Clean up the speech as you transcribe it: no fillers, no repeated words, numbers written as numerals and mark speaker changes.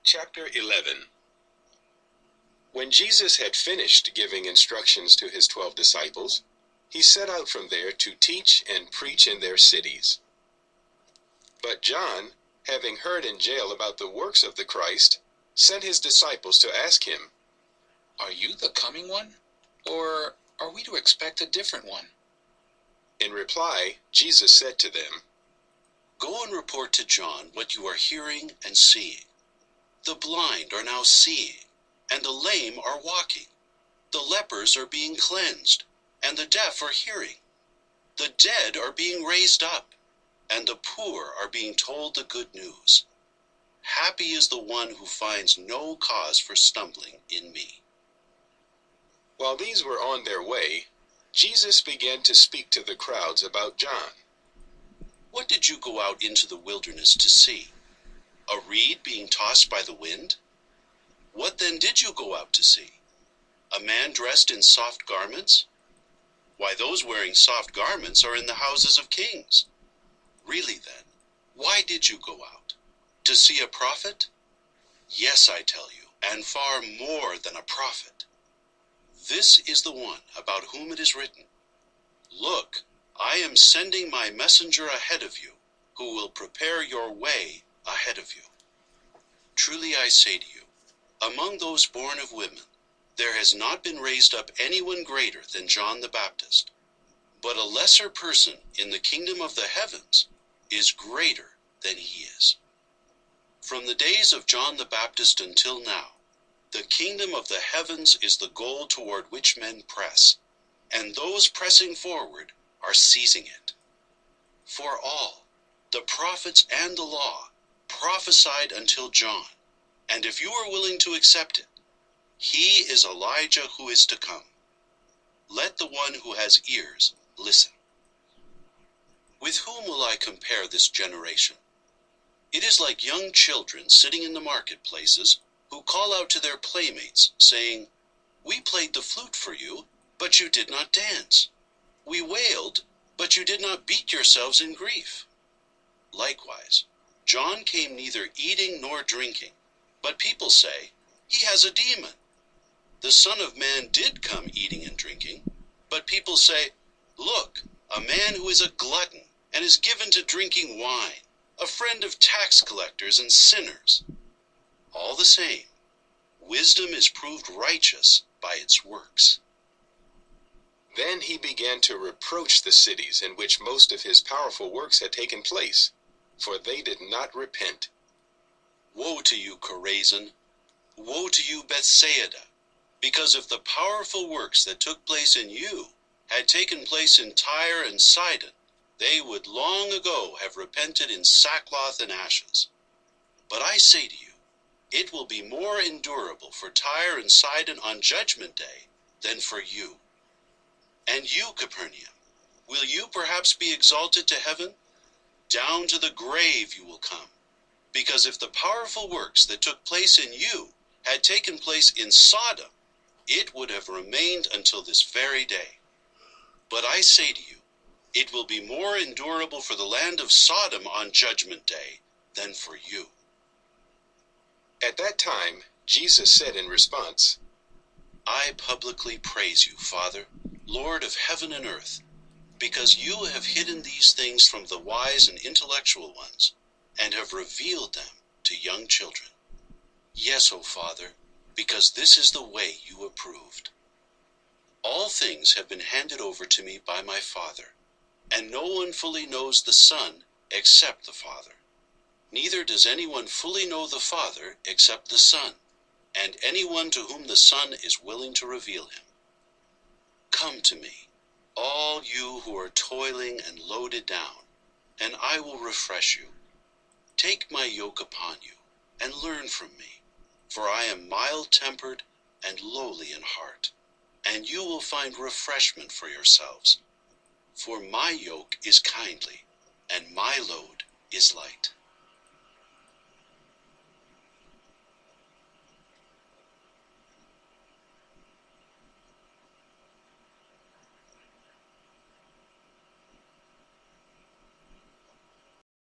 Speaker 1: Chapter 11. When Jesus had finished giving instructions to his 12 disciples, he set out from there to teach and preach in their cities. But John, having heard in jail about the works of the Christ, sent his disciples to ask him,
Speaker 2: "Are you the coming one, or are we to expect a different one?"
Speaker 1: In reply, Jesus said to them,
Speaker 3: "Go and report to John what you are hearing and seeing. The blind are now seeing, and the lame are walking. The lepers are being cleansed, and the deaf are hearing. The dead are being raised up, and the poor are being told the good news. Happy is the one who finds no cause for stumbling in me."
Speaker 1: While these were on their way, Jesus began to speak to the crowds about John.
Speaker 3: "What did you go out into the wilderness to see? A reed being tossed by the wind? What then did you go out to see? A man dressed in soft garments? Why, those wearing soft garments are in the houses of kings. Really then, why did you go out? To see a prophet? Yes, I tell you, and far more than a prophet. This is the one about whom it is written, 'Look, I am sending my messenger ahead of you, who will prepare your way ahead of you.' Truly I say to you, among those born of women, there has not been raised up anyone greater than John the Baptist, but a lesser person in the kingdom of the heavens is greater than he is. From the days of John the Baptist until now, the kingdom of the heavens is the goal toward which men press, and those pressing forward are seizing it. For all, the prophets and the law, prophesied until John, and if you are willing to accept it, he is Elijah who is to come. Let the one who has ears listen. With whom will I compare this generation? It is like young children sitting in the marketplaces who call out to their playmates, saying, 'We played the flute for you, but you did not dance. We wailed, but you did not beat yourselves in grief.' Likewise, John came neither eating nor drinking, but people say, 'He has a demon.' The Son of Man did come eating and drinking, but people say, 'Look, a man who is a glutton and is given to drinking wine, a friend of tax collectors and sinners.' All the same, wisdom is proved righteous by its works."
Speaker 1: Then he began to reproach the cities in which most of his powerful works had taken place, for they did not repent.
Speaker 3: "Woe to you, Chorazin! Woe to you, Bethsaida! Because if the powerful works that took place in you had taken place in Tyre and Sidon, they would long ago have repented in sackcloth and ashes. But I say to you, it will be more endurable for Tyre and Sidon on Judgment Day than for you. And you, Capernaum, will you perhaps be exalted to heaven? Down to the grave you will come. Because if the powerful works that took place in you had taken place in Sodom, it would have remained until this very day. But I say to you, it will be more endurable for the land of Sodom on Judgment Day than for you."
Speaker 1: At that time, Jesus said in response,
Speaker 3: "I publicly praise you, Father, Lord of heaven and earth, because you have hidden these things from the wise and intellectual ones, and have revealed them to young children. Yes, O Father, because this is the way you approved. All things have been handed over to me by my Father, and no one fully knows the Son except the Father. Neither does anyone fully know the Father except the Son, and anyone to whom the Son is willing to reveal him. Come to me, all you who are toiling and loaded down, and I will refresh you. Take my yoke upon you, and learn from me, for I am mild-tempered and lowly in heart, and you will find refreshment for yourselves. For my yoke is kindly, and my load is light."